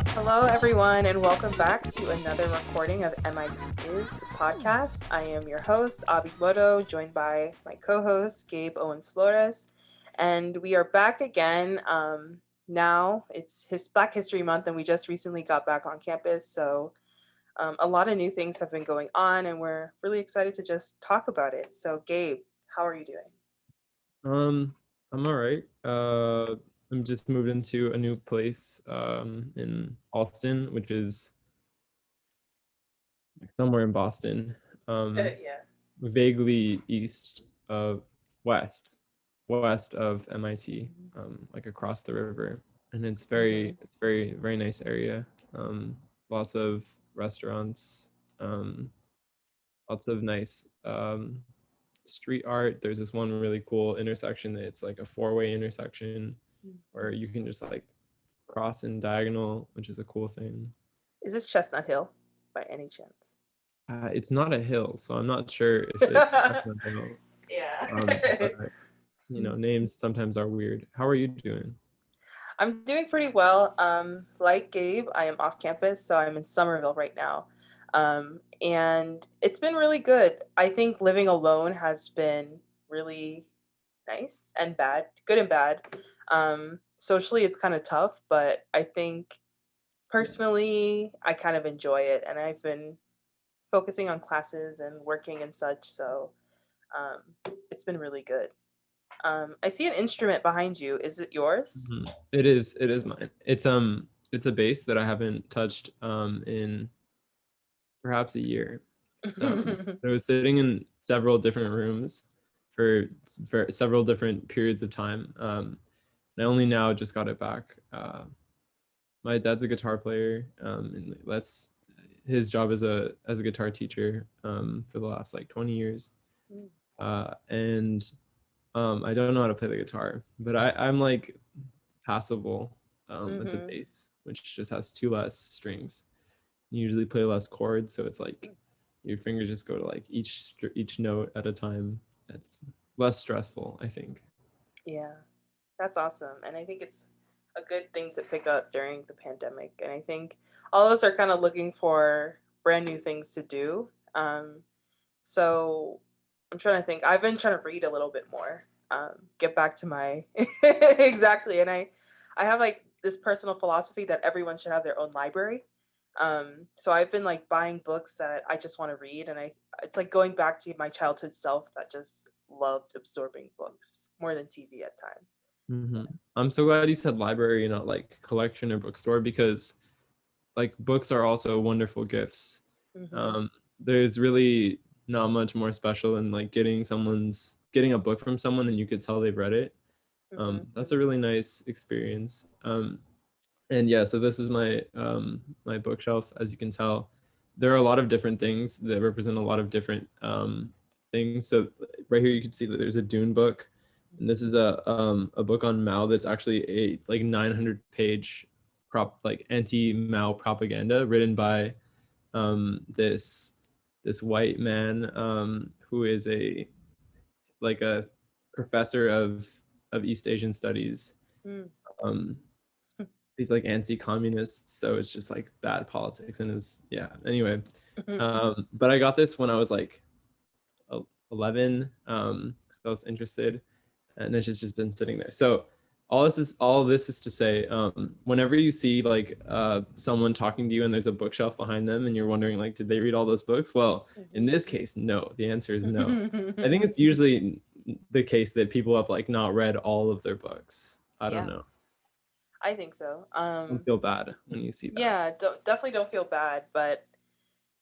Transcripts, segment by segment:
Hello, everyone, and welcome back to another recording of MIT Is, the podcast. I am your host, Abby Bodo, joined by my co-host, Gabe Owens Flores. And we are back again. Now it's Black History Month, and we just recently got back on campus. So a lot of new things have been going on, and we're really excited to just talk about it. So, Gabe, how are you doing? I'm all right. I'm just moved into a new place in Alston, which is like somewhere in Boston. Um, Yeah. Vaguely east of west of MIT, like across the river, and Mhm. it's very nice area. Lots of restaurants, um, lots of nice street art. There's this one really cool intersection that it's like a four-way intersection where you can just like cross in diagonal, which is a cool thing. Is this Chestnut Hill by any chance? It's not a hill, so I'm not sure if it's Chestnut Hill. Yeah. But names sometimes are weird. How are you doing? I'm doing pretty well. Like Gabe, I am off campus, so I'm in Somerville right now. And it's been really good. I think living alone has been really nice and bad, good and bad. Socially, it's kind of tough, but I think Yeah. personally, I kind of enjoy it. And I've been focusing on classes and working and such, so it's been really good. I see an instrument behind you. Is it yours? It is mine. It's a bass that I haven't touched in perhaps a year. I was sitting in several different rooms for several different periods of time. And I only now just got it back. My dad's a guitar player, and that's his job as a guitar teacher for the last like 20 years. And I don't know how to play the guitar, but I'm like passable with the Mm-hmm. bass, which just has two less strings. You usually play less chords, so it's like your fingers just go to like each note at a time. It's less stressful, I think. Yeah, that's awesome. And I think it's a good thing to pick up during the pandemic. And I think all of us are kind of looking for brand new things to do. So I'm trying to think. I've been trying to read a little bit more. Get back to my exactly. And I have like this personal philosophy that everyone should have their own library. So I've been like buying books that I just want to read, and it's like going back to my childhood self that just loved absorbing books more than TV at times. hmm I'm so glad you said library, not like collection or bookstore, because like books are also wonderful gifts. Mm-hmm. Um, there's really not much more special than like getting a book from someone and you could tell they've read it. Mm-hmm. That's a really nice experience. And yeah, so this is my bookshelf. As you can tell, there are a lot of different things that represent a lot of different things. So right here, you can see that there's a Dune book, and this is a book on Mao that's actually a like 900 page like anti-Mao propaganda written by this white man who is a like a professor of East Asian studies. Mm-hmm. Um, he's like anti-communist, so it's just like bad politics and it's yeah. Anyway, but I got this when I was like 11, so I was interested, and it's just been sitting there. So all this is to say, whenever you see like someone talking to you and there's a bookshelf behind them and you're wondering like, did they read all those books? Well, in this case, no. The answer is no. I think it's usually the case that people have like not read all of their books. I don't Yeah, know. I think so. Don't feel bad when you see that. Yeah, definitely don't feel bad, but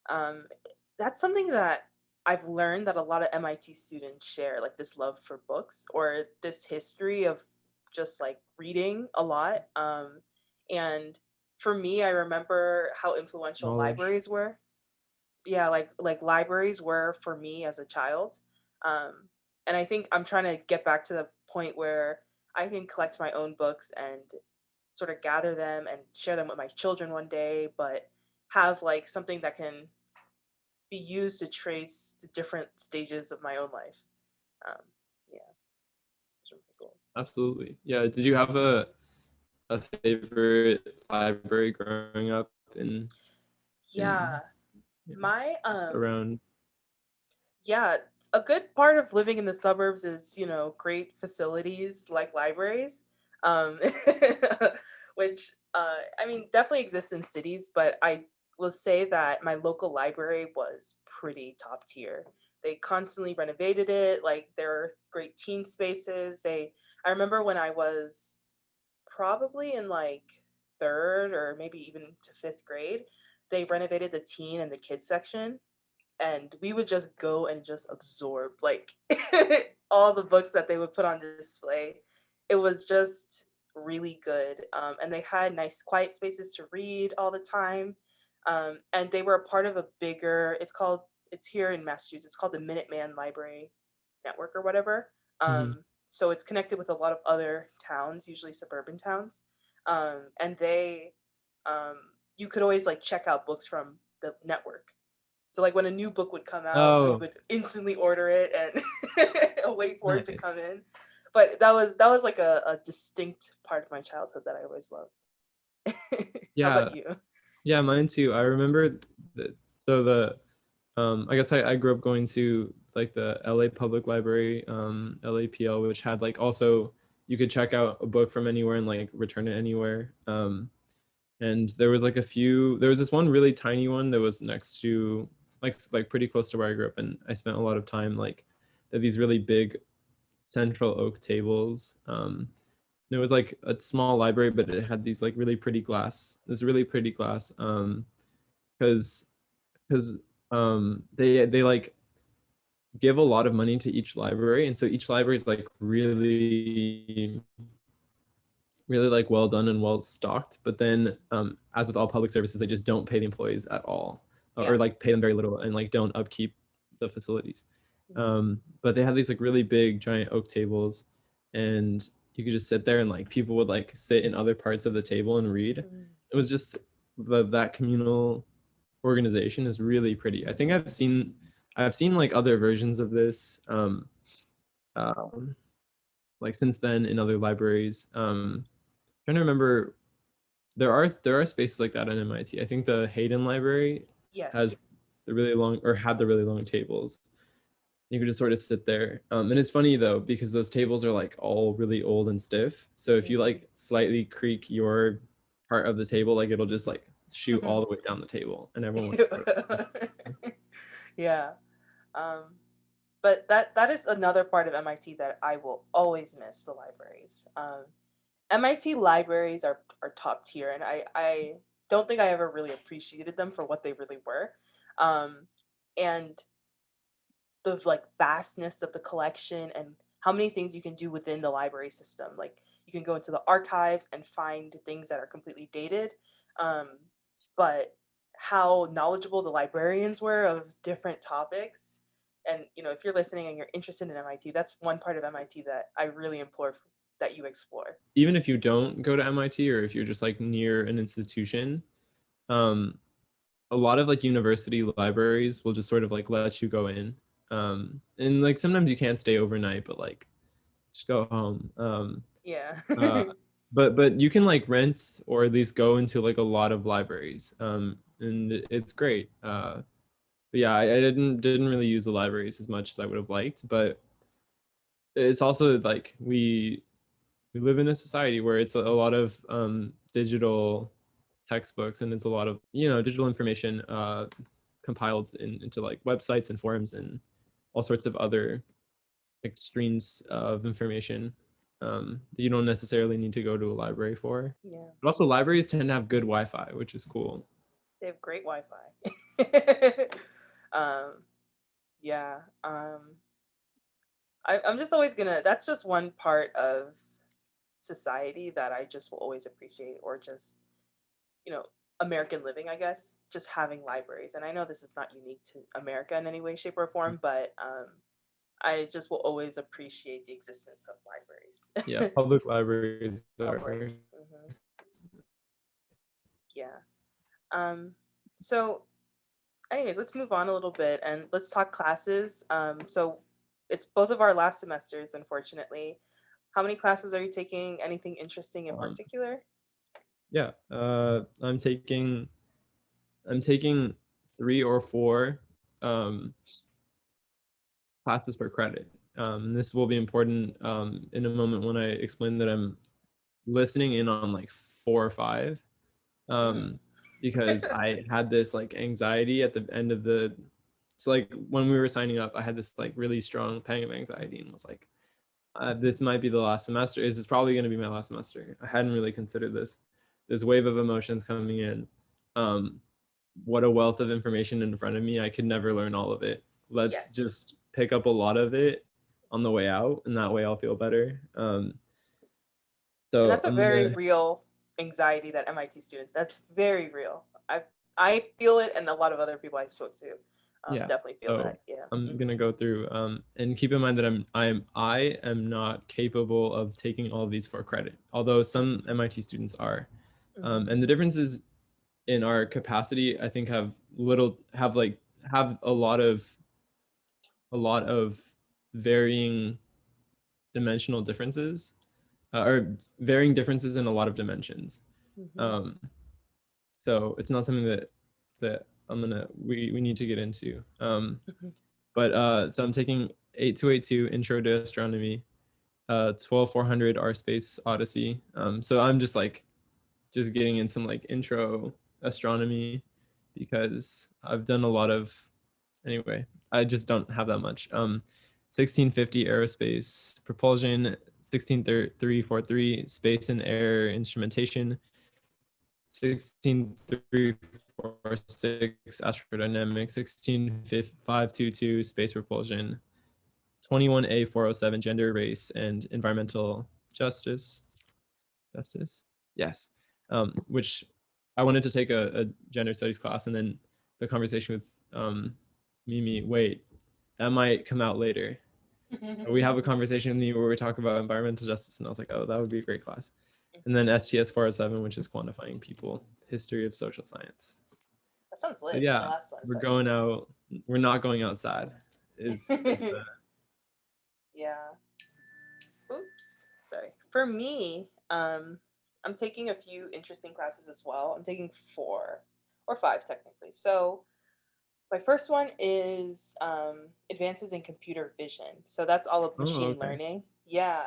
um, that's something that I've learned that a lot of MIT students share, like this love for books or this history of just like reading a lot. And for me, I remember how influential Knowledge. libraries were. Yeah, like libraries were for me as a child. Um, and I think I'm trying to get back to the point where I can collect my own books and sort of gather them and share them with my children one day, but have like something that can be used to trace the different stages of my own life. Um, yeah, those are my goals. Absolutely. Yeah. Did you have a a favorite library growing up in Yeah, you know, my just around. yeah, a good part of living in the suburbs is, great facilities like libraries, um, which I mean definitely exists in cities, but I will say that my local library was pretty top tier. They constantly renovated it. Like there are great teen spaces. I remember when I was probably in like third or maybe even to fifth grade, they renovated the teen and the kids section, and we would just go and just absorb like all the books that they would put on display. It was just really good, and they had nice quiet spaces to read all the time, and they were a part of a bigger, it's here in Massachusetts, it's called the Minuteman Library Network or whatever. Mhm. So it's connected with a lot of other towns, usually suburban towns, and um, you could always like check out books from the network. So like when a new book would come out, we Oh, would instantly order it and wait for it to nice. come in. But that was like a distinct part of my childhood that I always loved. How about Yeah, you? yeah, mine too. I remember the so the I guess I grew up going to like the LA Public Library, LAPL, which had like also you could check out a book from anywhere and like return it anywhere. And there was like there was this one really tiny one that was next to like pretty close to where I grew up, and I spent a lot of time like these really big central oak tables. And it was like a small library, but it had these like this really pretty glass. Because because they like give a lot of money to each library, and so each library is like really like well done and well stocked. But then, as with all public services, they just don't pay the employees at all, Yeah. or like pay them very little, and like don't upkeep the facilities. Mhm. But they have these like really big giant oak tables, and you could just sit there, and like people would like sit in other parts of the table and read. Mm. It was just that communal organization is really pretty. I think I've seen like other versions of this, um, like since then in other libraries. Trying to remember, there are spaces like that in MIT. I think the Hayden Library Yes. has the really long or had the really long tables. You could just sort of sit there. And it's funny though, because those tables are like all really old and stiff. So if you Mhm. like slightly creak your part of the table, like it'll just like shoot all the way down the table, and everyone would sort of. Yeah. Um, but that is another part of MIT that I will always miss, the libraries. MIT libraries are top tier, and I don't think I ever really appreciated them for what they really were. And the like vastness of the collection and how many things you can do within the library system. Like you can go into the archives and find things that are completely dated, um, but how knowledgeable the librarians were of different topics. And if you're listening and you're interested in MIT, that's one part of MIT that I really implore that you explore. Even if you don't go to MIT, or if you're just like near an institution, um, a lot of like university libraries will just sort of like let you go in. And like sometimes you can't stay overnight, but like just go home. Yeah. Uh, but you can like rent or at least go into like a lot of libraries. And it's great. But yeah, I didn't really use the libraries as much as I would have liked, but it's also like we live in a society where it's a lot of digital textbooks, and it's a lot of digital information compiled into like websites and forums and all sorts of other extremes of information, that you don't necessarily need to go to a library for. Yeah. But also libraries tend to have good Wi-Fi, which is cool. They have great Wi-Fi. um, yeah. I'm just always gonna. That's just one part of society that I just will always appreciate, or just you know American living, I guess. Just having libraries, and I know this is not unique to America in any way, shape, or form, but I just will always appreciate the existence of Yeah, libraries. public libraries Public. are. Hmm. Yeah. Um. So anyways, let's move on a little bit and let's talk classes. So it's both of our last semesters, unfortunately. How many classes are you taking? Anything interesting in um, particular? Yeah, I'm taking 3 or 4 um, classes per credit. This will be important in a moment when I explain that I'm listening in on like 4 or 5, Mm. because I had this like anxiety at the end of the. So like when we were signing up, I had this like really strong pang of anxiety and was like, this might be the last semester. This is probably going to be my last semester. I hadn't really considered this wave of emotions coming in. Um, what a wealth of information in front of me. I could never learn all of it. Let's Yes. just pick up a lot of it on the way out, and that way I'll feel better. And So that's a I'm very gonna, real anxiety that MIT students, that's very real. I feel it, and a lot of other people I spoke to yeah. definitely feel So that. Yeah. I'm Hmm. gonna go through, and keep in mind that I am not capable of taking all of these for credit, although some MIT students are. Hmm. And the differences in our capacity, I think, have a lot of varying dimensional differences, or varying differences in a lot of dimensions. Hmm. Um, so it's not something that we need to get into. But so I'm taking 8282 Intro to Astronomy, 12400 Our Space Odyssey. So I'm just getting in some like intro astronomy because I've done a lot of, anyway, I just don't have that much. 1650 Aerospace Propulsion, 16343 Space and Air Instrumentation, 16346 Astrodynamics, 16522 Space Propulsion, 21A407 Gender, Race, and Environmental Justice. Justice? Yes. Which I wanted to take a gender studies class, and then the conversation with Mimi, wait, that might come out later. So we have a conversation with me where we talk about environmental justice, and I was like, oh, that would be a great class. And then STS 407, which is quantifying people, history of social science. That sounds But lit. The yeah, last one, we're especially. going out. We're not going outside. Is the Yeah. Oops. Sorry. For me, I'm taking a few interesting classes as well. I'm taking 4 or 5 technically. So my first one is advances in computer vision. So that's all of oh, machine okay. learning. Yeah.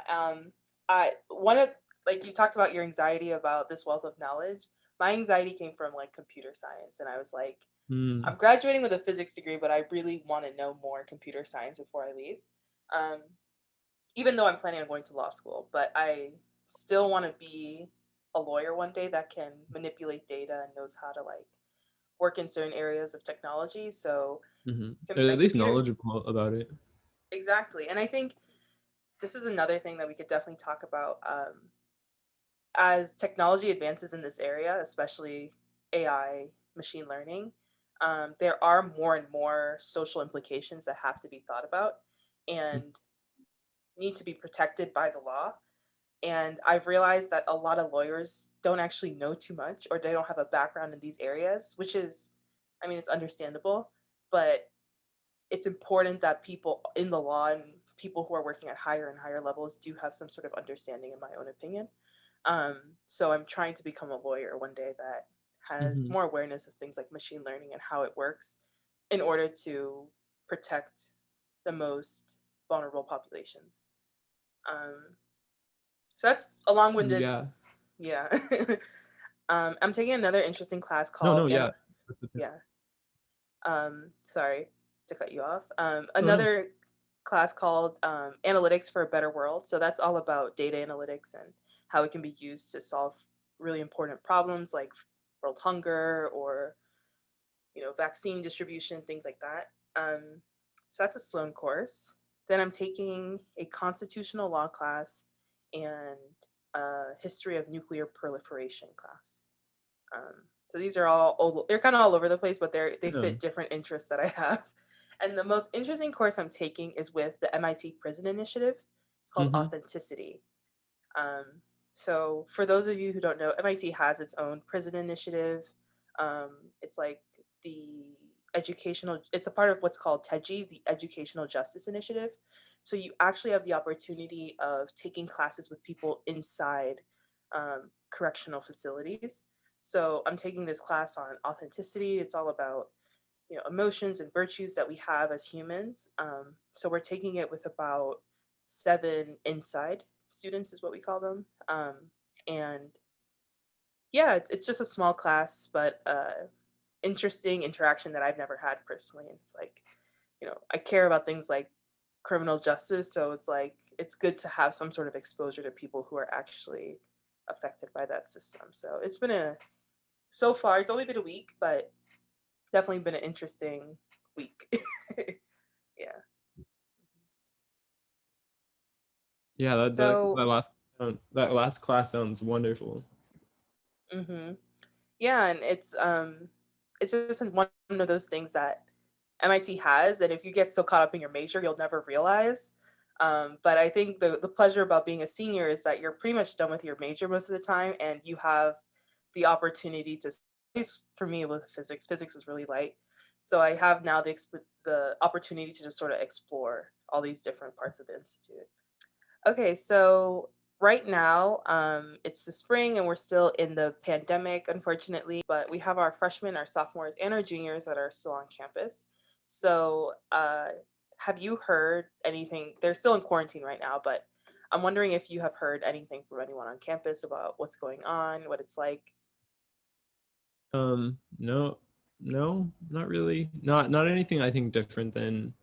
I one of like you talked about your anxiety about this wealth of knowledge. My anxiety came from like computer science, and I was like, Hmm. I'm graduating with a physics degree, but I really want to know more computer science before I leave. Um, Even though I'm planning on going to law school, but I still want to be a lawyer one day that can manipulate data and knows how to like work in certain areas of technology. So At like least computer, knowledgeable about it. exactly. And I think this is another thing that we could definitely talk about as technology advances in this area, especially AI, machine learning. There are more and more social implications that have to be thought about and need to be protected by the law. And I've realized that a lot of lawyers don't actually know too much, or they don't have a background in these areas, which is, I mean, it's understandable, but it's important that people in the law and people who are working at higher and higher levels do have some sort of understanding, in my own opinion. So I'm trying to become a lawyer one day that has Mm-hmm. more awareness of things like machine learning and how it works in order to protect the most vulnerable populations. Um, so that's a long-winded, Yeah. yeah. I'm taking another interesting class No, called no, yeah. yeah. Sorry to cut you off. No, no. Another class called Analytics for a Better World. So that's all about data analytics and how it can be used to solve really important problems like world hunger or vaccine distribution, things like that. So that's a Sloan course. Then I'm taking a constitutional law class and a history of nuclear proliferation class. So these are they're kind of all over the place, but they Yeah. fit different interests that I have. And the most interesting course I'm taking is with the MIT Prison Initiative. It's called Mm-hmm. Authenticity. Um, so for those of you who don't know, MIT has its own prison initiative. It's like the it's a part of what's called TEDG, the Educational Justice Initiative. So you actually have the opportunity of taking classes with people inside correctional facilities. So I'm taking this class on authenticity. It's all about emotions and virtues that we have as humans. So we're taking it with about 7 inside students, is what we call them. And yeah, it's just a small class, but interesting interaction that I've never had personally. And it's like, I care about things like criminal justice, so it's like it's good to have some sort of exposure to people who are actually affected by that system. So it's been so far it's only been a week, but definitely been an interesting week. Yeah. Yeah, So, that last class sounds wonderful. mhm. Yeah, and it's just one of those things that MIT has, and if you get so caught up in your major, you'll never realize. But I think the pleasure about being a senior is that you're pretty much done with your major most of the time, and you have the opportunity to, at least for me with physics, physics was really light. So I have now the opportunity to just sort of explore all these different parts of the institute. Okay, so right now, it's the spring and we're still in the pandemic, unfortunately, but we have our freshmen, our sophomores, and our juniors that are still on campus. So, have you heard anything? They're still in quarantine right now, but I'm wondering if you have heard anything from anyone on campus about what's going on, what it's like. No, no, not really. Not anything I think different than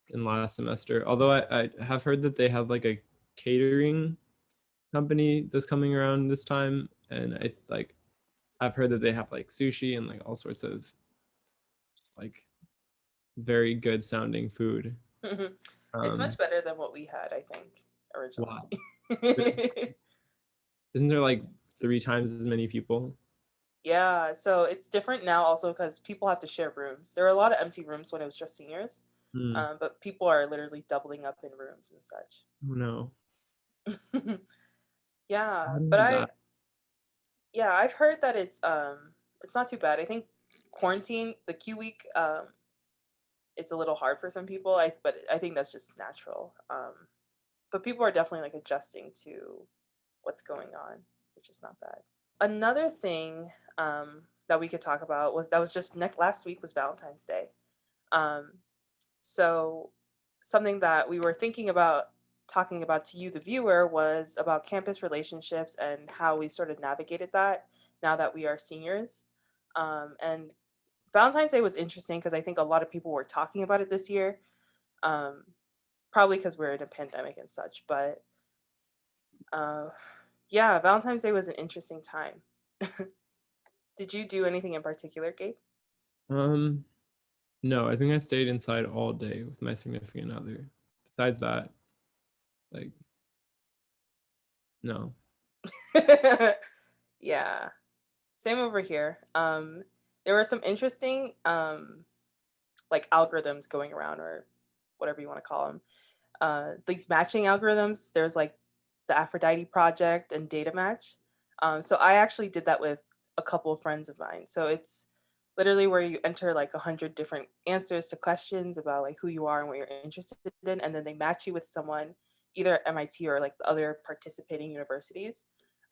in last semester. Although I have heard that they have like a catering company that's coming around this time, and I've heard that they have like sushi and like all sorts of like very good sounding food. It's much Um, better than what we had, I think, originally. wow. Isn't there like 3 times as many people? Yeah, so it's different now also because people have to share rooms. There were a lot of empty rooms when it was just seniors, Hmm. but people are literally doubling up in rooms and such. Oh no. I Yeah, hadn't but heard that. I've heard that it's not too bad. I think quarantine, the Q week, it's a little hard for some people. But I think that's just natural. But people are definitely like adjusting to what's going on, which is not bad. Another thing that we could talk about was just last week was Valentine's Day. Um, so something that we were thinking about talking about to you, the viewer, was about campus relationships and how we sort of navigated that now that we are seniors. And Valentine's Day was interesting because I think a lot of people were talking about it this year, um, probably because we're in a pandemic and such. But uh, yeah, Valentine's Day was an interesting time. Did you do anything in particular, Gabe? Um, no, I think I stayed inside all day with my significant other. Besides that, like, no. Yeah, same over here. There were some interesting like algorithms going around, or whatever you want to call them. These matching algorithms. There's like the Aphrodite project and Data Match. So I actually did that with a couple of friends of mine. So it's literally where you enter like 100 different answers to questions about like who you are and what you're interested in, and then they match you with someone either at MIT or like the other participating universities.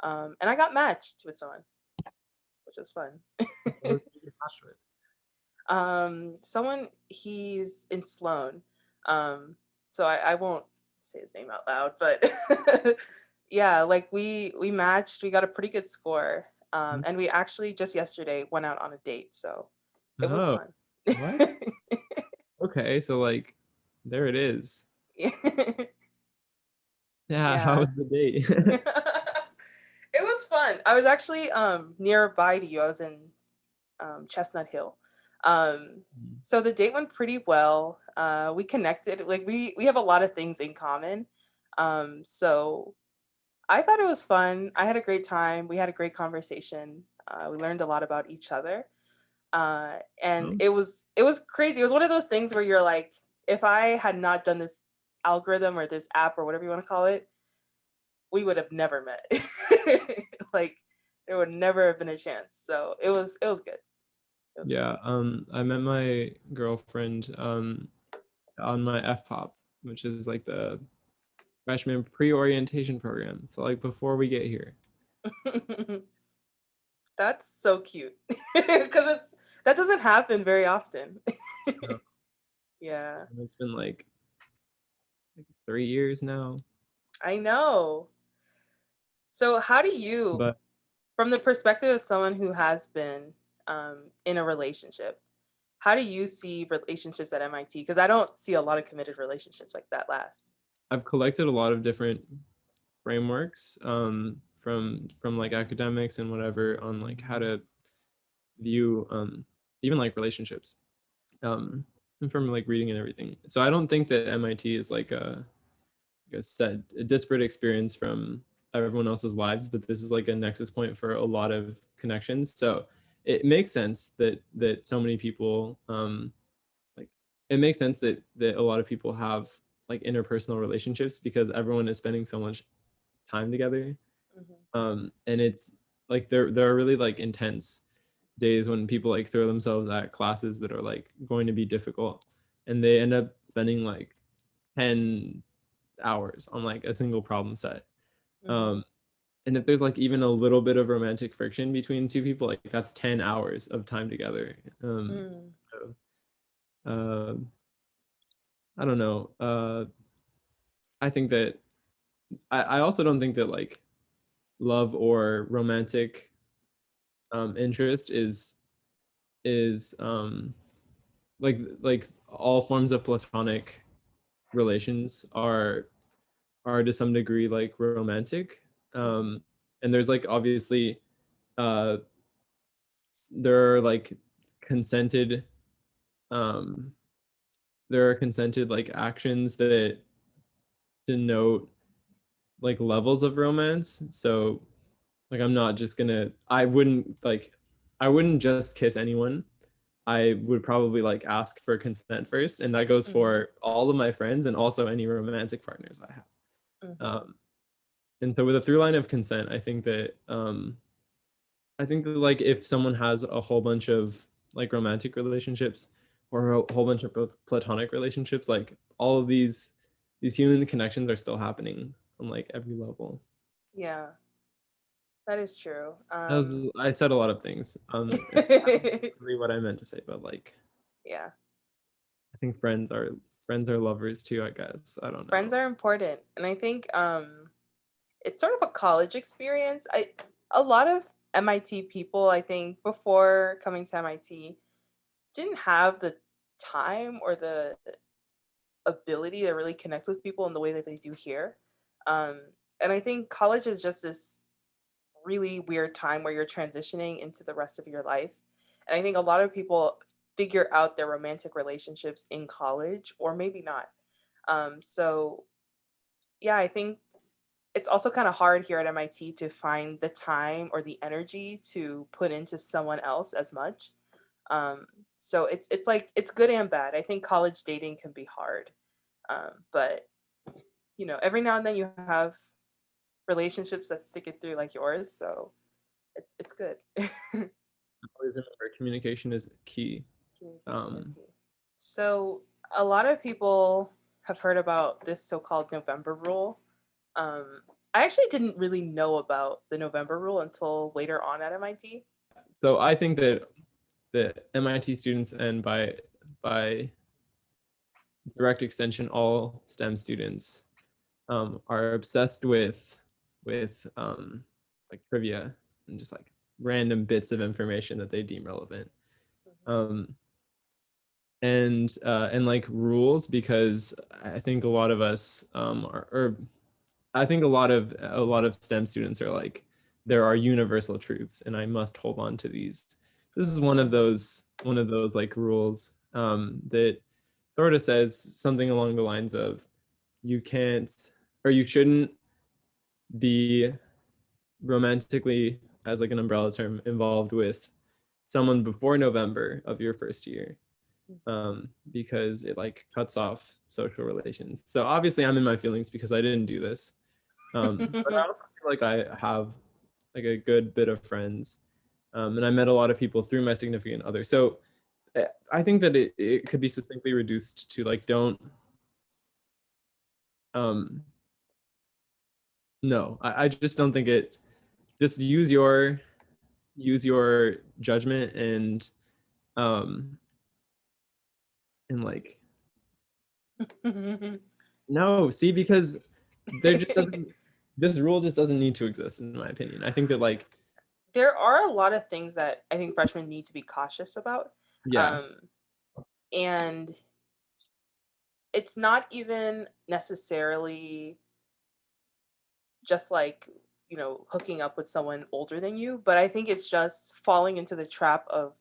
And I got matched with someone, which was fun. What did you get matched with? Someone, he's in Sloan. So I won't say his name out loud, but yeah, like we matched. We got a pretty good score, and we actually just yesterday went out on a date, so it was Oh, fun. what? Okay, so like, there it is. Yeah, how Yeah. was the date? It was fun. I was actually nearby to you. I was in Chestnut Hill. Um, so the date went pretty well. We connected. Like we have a lot of things in common. So I thought it was fun. I had a great time. We had a great conversation. We learned a lot about each other. And Oh, it was crazy. It was one of those things where you're like, if I had not done this algorithm or this app or whatever you want to call it, we would have never met. Like there would never have been a chance. So it was good. It was good. yeah. I met my girlfriend on my FPOP, which is like the freshman pre-orientation program. So like before we get here. That's so cute because that doesn't happen very often. No, Yeah, it's been like 3 years now, I know. So, how do you, but from the perspective of someone who has been in a relationship, how do you see relationships at MIT? Because I don't see a lot of committed relationships like that last. I've collected a lot of different frameworks from like academics and whatever on like how to view even like relationships and from like reading and everything. So I don't think that MIT is like a disparate experience from everyone else's lives, but this is like a nexus point for a lot of connections. So it makes sense that so many people like it makes sense that a lot of people have like interpersonal relationships because everyone is spending so much time together. Mhm. And it's like there are really like intense days when people like throw themselves at classes that are like going to be difficult, and they end up spending like 10 hours on like a single problem set. Mhm. um and if there's like even a little bit of romantic friction between two people, like that's 10 hours of time together. Mm. So, uh, I don't know. I think that I also don't think that like love or romantic interest is like all forms of platonic relations are to some degree like romantic. Mhm. And there's like obviously uh there are like consented um there are consented like actions that denote like levels of romance. So like I wouldn't just kiss anyone. I would probably like ask for consent first, and that goes Mhm. for all of my friends and also any romantic partners I have. Mhm. um and so with a through line of consent, I think that like if someone has a whole bunch of like romantic relationships or a whole bunch of platonic relationships, like all of these human connections are still happening on like every level. Yeah, that is true. I said a lot of things. It's not really what I meant to say, but like Yeah, I think friends are lovers too, I guess. I don't friends know. are important, and I think it's sort of a college experience. A lot of MIT people, I think, before coming to MIT, didn't have the time or the ability to really connect with people in the way that they do here. Um, and I think college is just this really weird time where you're transitioning into the rest of your life. And I think a lot of people figure out their romantic relationships in college or maybe not. So, yeah, I think it's also kind of hard here at MIT to find the time or the energy to put into someone else as much. Um, so it's like it's good and bad. I think college dating can be hard, but every now and then you have relationships that stick it through like yours. So it's good. Always remember communication is key. Communication is Um, key. So a lot of people have heard about this so-called November rule. I actually didn't really know about the November rule until later on at MIT. so I think that the MIT students and by direct extension all STEM students are obsessed with like trivia and just like random bits of information that they deem relevant. Um, and like rules, because I think a lot of us or I think a lot of STEM students are like, there are universal truths and I must hold on to these. This is one of those like rules that sort of says something along the lines of you can't or you shouldn't be romantically, as like an umbrella term, involved with someone before November of your first year, because it like cuts off social relations. So obviously I'm in my feelings because I didn't do this. But I also feel like I have like a good bit of friends, and I met a lot of people through my significant other. So I think that it could be succinctly reduced to like, don't um no, I just don't think it just use your judgment um and like no, see, because there just doesn't this rule just doesn't need to exist in my opinion. I think that like There are a lot of things that I think freshmen need to be cautious about. yeah, Um, and it's not even necessarily just like, hooking up with someone older than you, but I think it's just falling into the trap of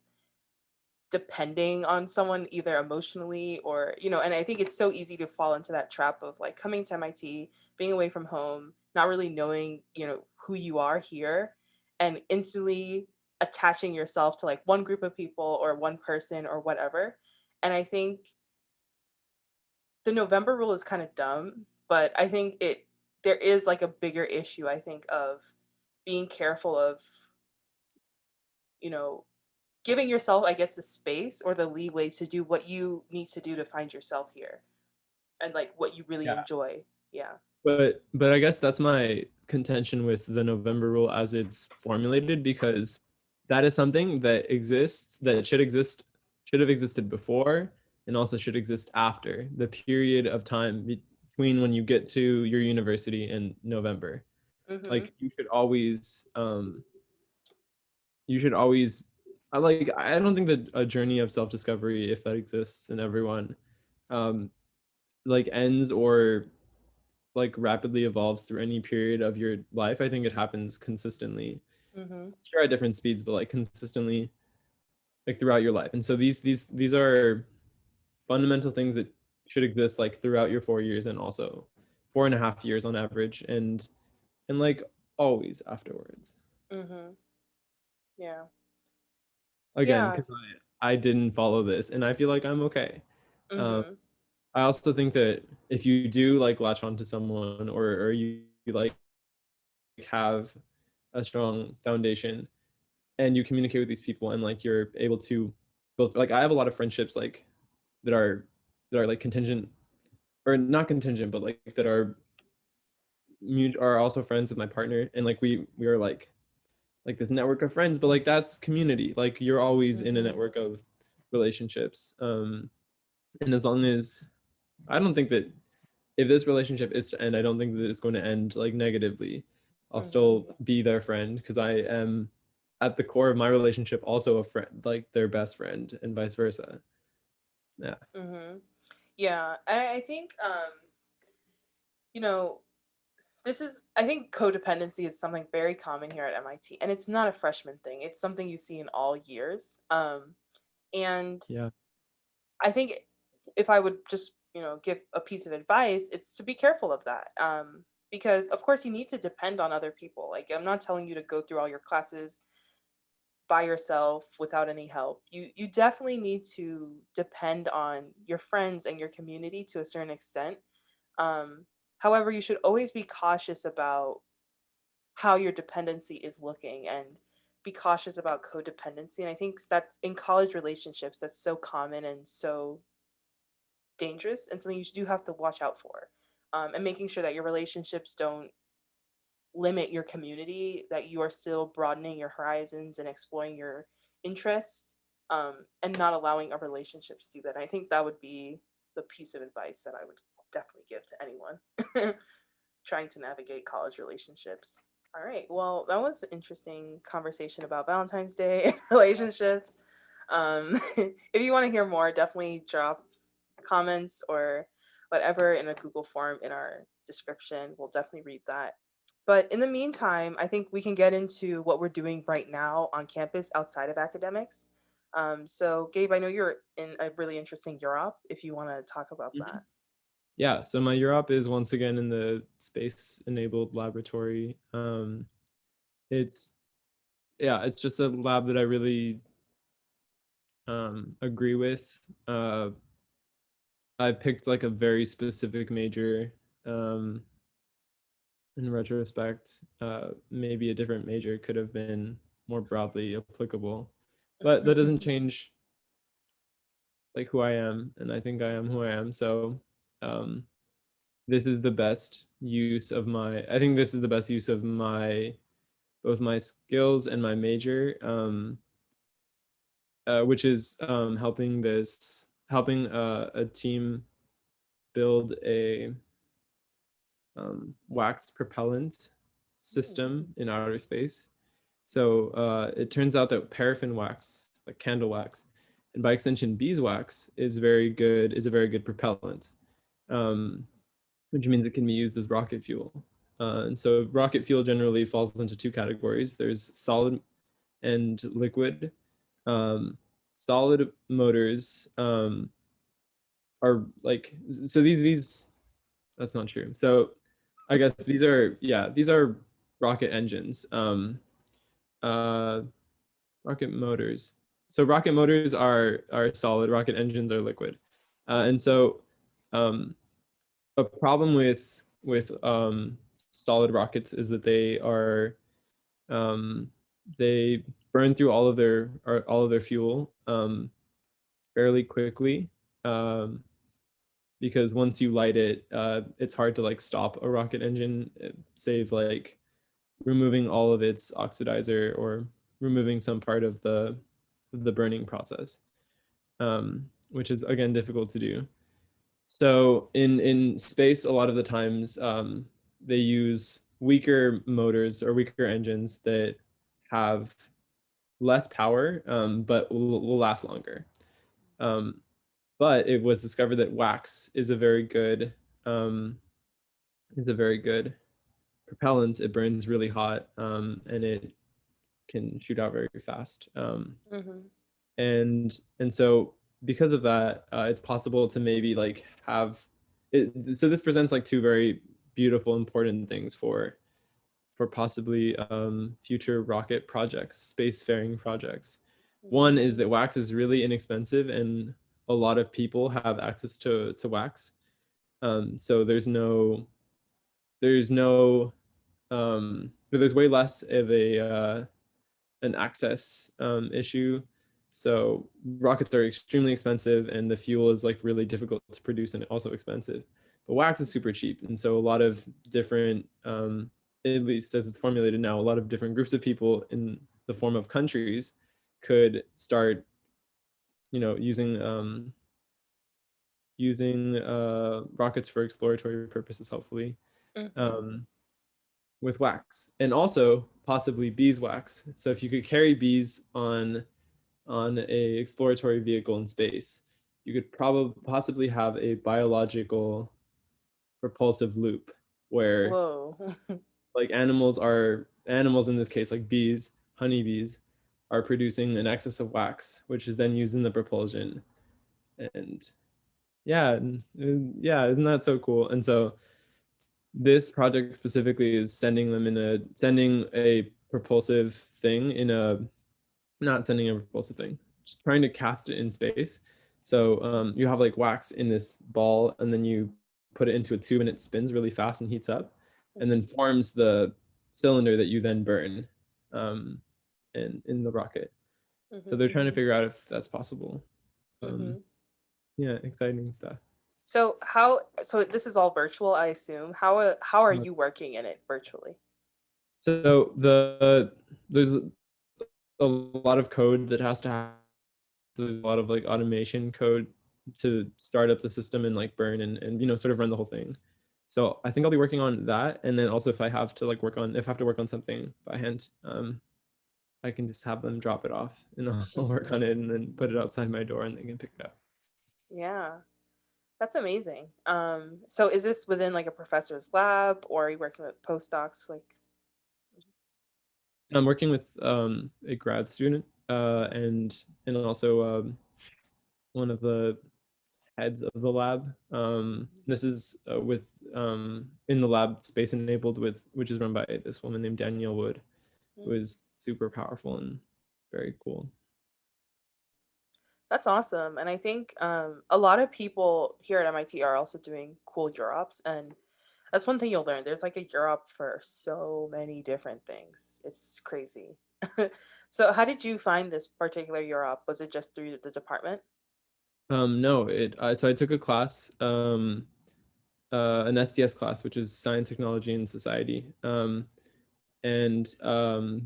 depending on someone either emotionally or, and I think it's so easy to fall into that trap of like coming to MIT, being away from home, not really knowing, who you are here, and instantly attaching yourself to like one group of people or one person or whatever. And I think the November rule is kind of dumb, but I think there is like a bigger issue, I think, of being careful of, you know, giving yourself, I guess, the space or the leeway to do what you need to do to find yourself here and like what you really yeah. enjoy. Yeah. But I guess that's my contention with the November rule as it's formulated, because that is something that exists, that should have existed before, and also should exist after the period of time between when you get to your university and November. Mhm. Like you should always I don't think that a journey of self-discovery, if that exists in everyone, um like ends or like rapidly evolves through any period of your life. I think it happens consistently, Mhm. sure at different speeds, but like consistently like throughout your life. And so these are fundamental things that should exist like throughout your 4 years, and also 4.5 years on average, and like always afterwards. Mhm. Yeah. Again, Yeah. because I didn't follow this and I feel like I'm okay. Um, Mhm. I also think that if you do like latch on to someone, or you like have a strong foundation and you communicate with these people, and like you're able to both, like I have a lot of friendships like that are like contingent, or not contingent, but like that are also friends with my partner, and like we are like this network of friends, but like that's community. Like you're always in a Mhm. network of relationships, and as long as I don't think that if this relationship is to end, I don't think that it's going to end like negatively. I'll Mhm. still be their friend, because I am at the core of my relationship also a friend, like their best friend, and vice versa. Yeah. Mhm. Yeah. I think you know, this is I think codependency is something very common here at MIT, and it's not a freshman thing. It's something you see in all years. And Yeah. I think if I would just, give a piece of advice, it's to be careful of that. Because of course you need to depend on other people. Like I'm not telling you to go through all your classes by yourself without any help. You definitely need to depend on your friends and your community to a certain extent. Um, However, you should always be cautious about how your dependency is looking, and be cautious about codependency. And I think that's in college relationships, that's so common and so dangerous, and something you do have to watch out for. And making sure that your relationships don't limit your community, that you are still broadening your horizons and exploring your interests, and not allowing a relationship to do that. And I think that would be the piece of advice that I would definitely give to anyone trying to navigate college relationships. All right. Well, that was an interesting conversation about Valentine's Day relationships. If you want to hear more, definitely drop comments or whatever in a Google form in our description. We'll definitely read that. But in the meantime, I think we can get into what we're doing right now on campus outside of academics. So, Gabe, I know you're in a really interesting Europe. If you want to talk about Mhm. that. Yeah. So my Europe is once again in the space enabled laboratory. It's yeah, it's just a lab that I really agree with. I picked like a very specific major. Um, in retrospect, maybe a different major could have been more broadly applicable, but that doesn't change like who I am, and I think I am who I am. So, um, this is the best use of my. I think this is the best use of my both my skills and my major, which is helping a team build a wax propellant system in outer space. So it turns out that paraffin wax, like candle wax, and by extension beeswax, is a very good propellant, which means it can be used as rocket fuel. And so rocket fuel generally falls into two categories. There's solid and liquid. Solid motors are like, so these that's not true. So I guess these are rocket engines. Rocket motors. So rocket motors are solid, rocket engines are liquid. And so a problem with solid rockets is that they burn through all of their fuel fairly quickly, because once you light it, it's hard to like stop a rocket engine, save like removing all of its oxidizer or removing some part of the burning process, which is again difficult to do. So in space, a lot of the times they use weaker motors or weaker engines that have less power, but will last longer. But it was discovered that wax is a very good propellant. It burns really hot, and it can shoot out very fast. And so because of that, it's possible to maybe like have it. So this presents like two very beautiful, important things for possibly future rocket projects, spacefaring projects. One is that wax is really inexpensive, and a lot of people have access to wax. So there's way less of an access issue. So rockets are extremely expensive, and the fuel is like really difficult to produce and also expensive. But wax is super cheap, and so a lot of different, at least as it's formulated now, a lot of different groups of people in the form of countries could start, using rockets for exploratory purposes, hopefully, with wax, and also possibly beeswax. So if you could carry bees on a exploratory vehicle in space, you could possibly have a biological propulsive loop where like animals in this case, like bees, honeybees, are producing an excess of wax, which is then used in the propulsion. And isn't that so cool? And so this project specifically is sending a propulsive thing not sending a propulsive thing, just trying to cast it in space. So you have like wax in this ball, and then you put it into a tube, and it spins really fast and heats up, and then forms the cylinder that you then burn in the rocket. So they're trying to figure out if that's possible. Yeah, exciting stuff. So this is all virtual, I assume. How are you working in it virtually? So there's a lot of code that has to happen. There's a lot of like automation code to start up the system and like burn and sort of run the whole thing. So I think I'll be working on that, and then also if I have to work on something by hand, I can just have them drop it off, and I'll work on it and then put it outside my door, and they can pick it up. Yeah, that's amazing. So is this within like a professor's lab, or are you working with postdocs? Like, I'm working with a grad student, and also one of the heads of the lab. This is with in the lab Space Enabled, which is run by this woman named Danielle Wood, who is super powerful and very cool. That's awesome. And I think a lot of people here at MIT are also doing cool UROPs, and that's one thing you'll learn. There's like a UROP for so many different things. It's crazy. So how did you find this particular UROP? Was it just through the department? No, so I took a class, an STS class, which is Science, Technology, and Society. and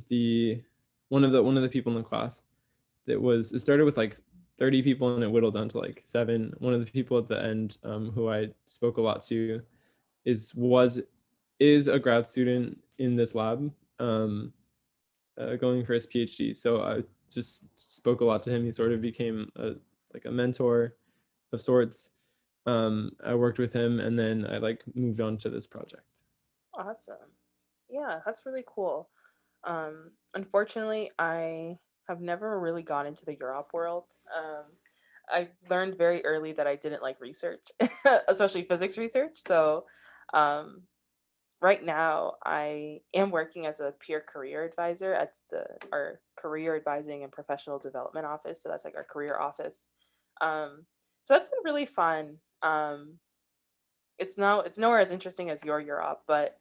the one of the people in the class it started with like 30 people and it whittled down to like 7. One of the people at the end, who I spoke a lot to, is a grad student in this lab, going for his PhD. So I just spoke a lot to him. He sort of became like a mentor of sorts. I worked with him, and then I like moved on to this project. Awesome. Yeah, that's really cool. Unfortunately, I have never really gone into the Europe world. I learned very early that I didn't like research, especially physics research. So, um, right now, I am working as a peer career advisor at our career advising and professional development office. So that's like our career office. Um, so that's been really fun. It's nowhere as interesting as your Europe, but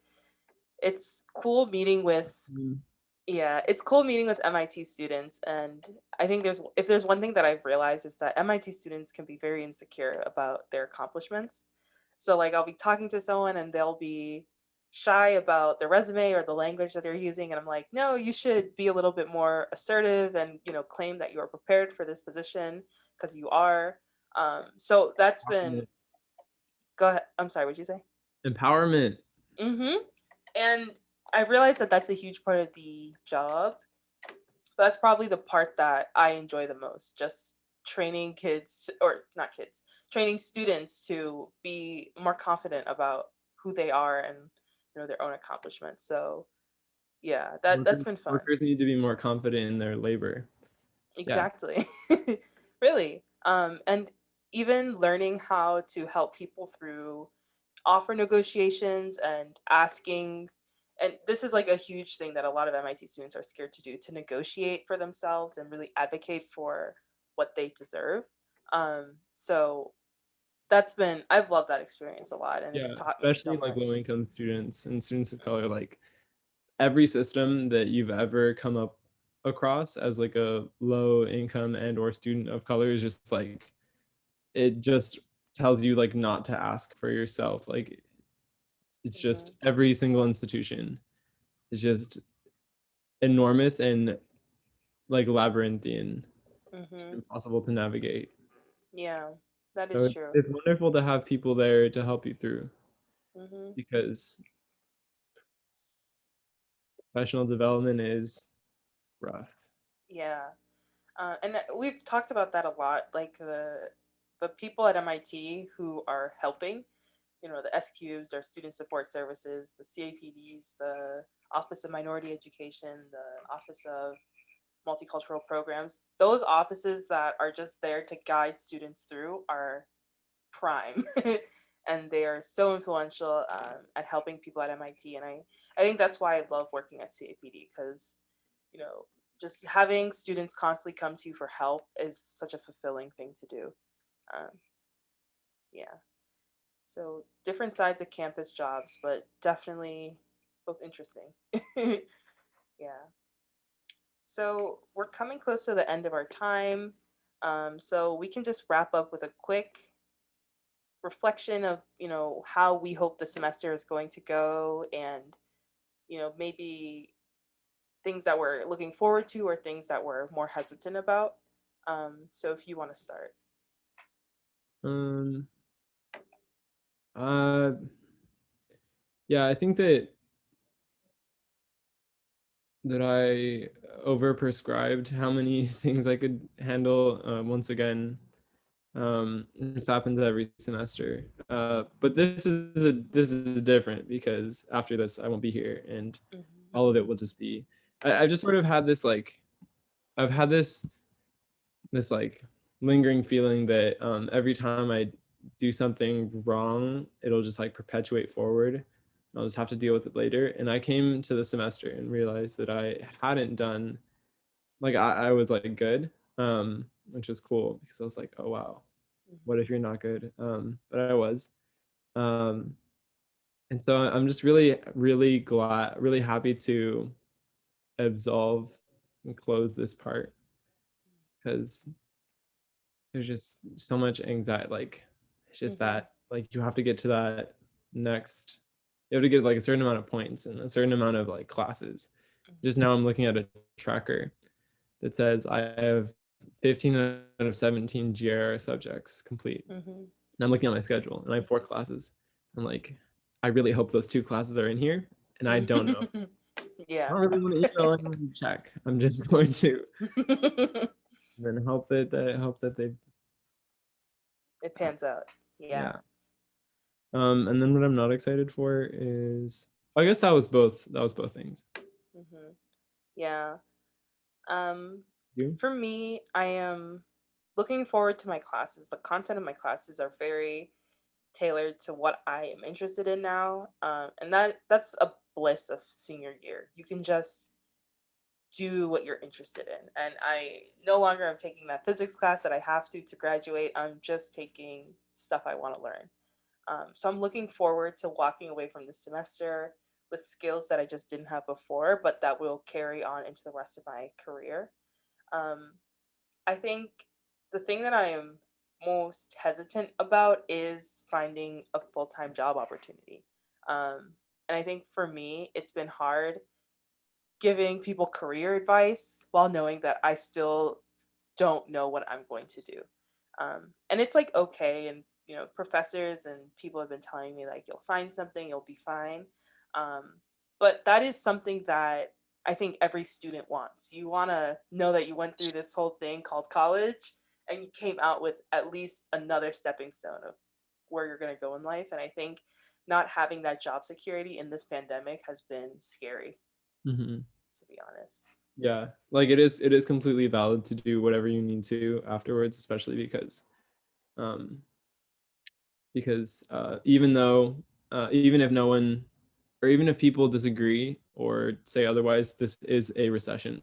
it's cool meeting with Mm. yeah, it's cool meeting with MIT students, and I think there's one thing that I've realized is that MIT students can be very insecure about their accomplishments. So like I'll be talking to someone and they'll be shy about their resume or the language that they're using, and I'm like, "No, you should be a little bit more assertive and, claim that you are prepared for this position because you are." So that's been go ahead. I'm sorry, what'd you say? Empowerment. Mhm. And I realized that that's a huge part of the job. But that's probably the part that I enjoy the most. Just training or not kids, training students to be more confident about who they are and their own accomplishments. So yeah, that's been fun. Workers need to be more confident in their labor. Yes. Exactly. Really. And even learning how to help people through offer negotiations and asking, and this is like a huge thing that a lot of MIT students are scared to do, to negotiate for themselves and really advocate for what they deserve. So I've loved that experience a lot, and it's Yeah, taught me so especially like much. low income students and students of color, like every system that you've ever come up across as like a low income and or student of color is just like, it just tells you like not to ask for yourself. Like it's just Hmm. every single institution is just enormous and like labyrinthian, just Hmm. impossible to navigate. Yeah, that So is true. it's wonderful to have people there to help you through, Hmm. because professional development is rough. Yeah. And we've talked about that a lot, like the people at MIT who are helping, the SQs or student support services, the CAPDs, the Office of Minority Education, the Office of Multicultural Programs. Those offices that are just there to guide students through are prime. And they are so influential, at helping people at MIT. And I think that's why I love working at CAPD, because you know, just having students constantly come to you for help is such a fulfilling thing to do. Um, yeah. So different sides of campus jobs, but definitely both interesting. Yeah. So we're coming close to the end of our time. So we can just wrap up with a quick reflection of, how we hope the semester is going to go, and, maybe things that we're looking forward to or things that we're more hesitant about. So if you want to start. Um, uh, yeah, I think that I overprescribed how many things I could handle. Once again, this happens every semester. But this is different because after this, I won't be here, and Mhm. all of it will just be. I've just sort of had this like, I've had this like lingering feeling that, every time I do something wrong, it'll just like perpetuate forward. And I'll just have to deal with it later. And I came to the semester and realized that I hadn't done, like I was like good, which was cool because I was like, oh wow, what if Mhm. you're not good? But I was. Um, and so I'm just really, really glad, really happy to absolve and close this part, because there's just so much anxiety. Like it's just Mhm. that like you have to get to that next you have to get like a certain amount of points and a certain amount of like classes. Just now I'm looking at a tracker that says I have 15 out of 17 GR subjects complete. And I'm looking at my schedule and I have 4 classes. I'm like, I really hope those 2 classes are in here, and I don't know. Yeah. I don't really want to email anyone to check. I'm just going to then hope that they it pans out. Yeah. And then what I'm not excited for is, I guess that was both things. Yeah. You? For me, I am looking forward to my classes. The content of my classes are very tailored to what I am interested in now. And that's a bliss of senior year. You can just do what you're interested in. And I no longer am taking that physics class that I have to graduate. I'm just taking stuff I want to learn. So I'm looking forward to walking away from this semester with skills that I just didn't have before, but that will carry on into the rest of my career. I think the thing that I am most hesitant about is finding a full-time job opportunity. And I think for me, it's been hard giving people career advice while knowing that I still don't know what I'm going to do. And it's like, okay. And, professors and people have been telling me like, you'll find something, you'll be fine. But that is something that I think every student wants. You want to know that you went through this whole thing called college and you came out with at least another stepping stone of where you're going to go in life. And I think not having that job security in this pandemic has been scary, to be honest. Yeah, like it is completely valid to do whatever you need to afterwards, especially because even if no one, or even if people disagree or say otherwise, this is a recession.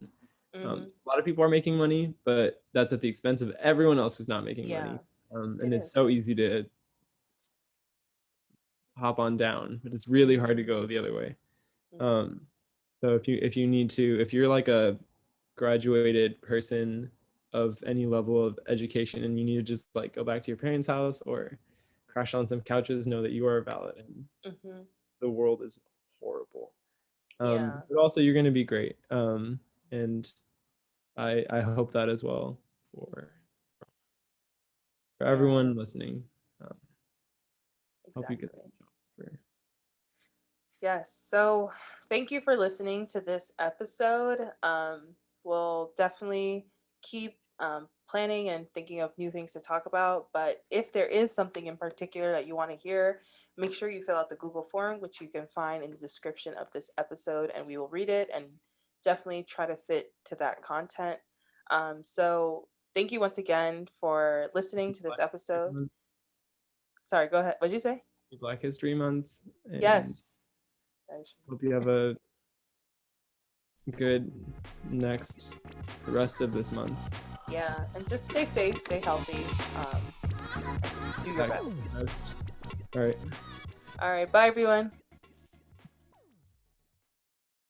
A lot of people are making money, but that's at the expense of everyone else who's not making money. And it's so easy to hop on down, but it's really hard to go the other way. So if you're like a graduated person of any level of education and you need to just like go back to your parents' house or crash on some couches, know that you are valid and the world is horrible. But also you're going to be great. And I hope that as well for everyone listening. Hope you get that job. Yes. So thank you for listening to this episode. We'll definitely keep planning and thinking of new things to talk about. But if there is something in particular that you want to hear, make sure you fill out the Google form, which you can find in the description of this episode, and we will read it and definitely try to fit to that content. So thank you once again for listening to this episode. Sorry, go ahead. What did you say? Black History Month. Yes. Hope you have a good rest of this month. Yeah, and just stay safe, stay healthy, and just do your best. All right. Bye everyone.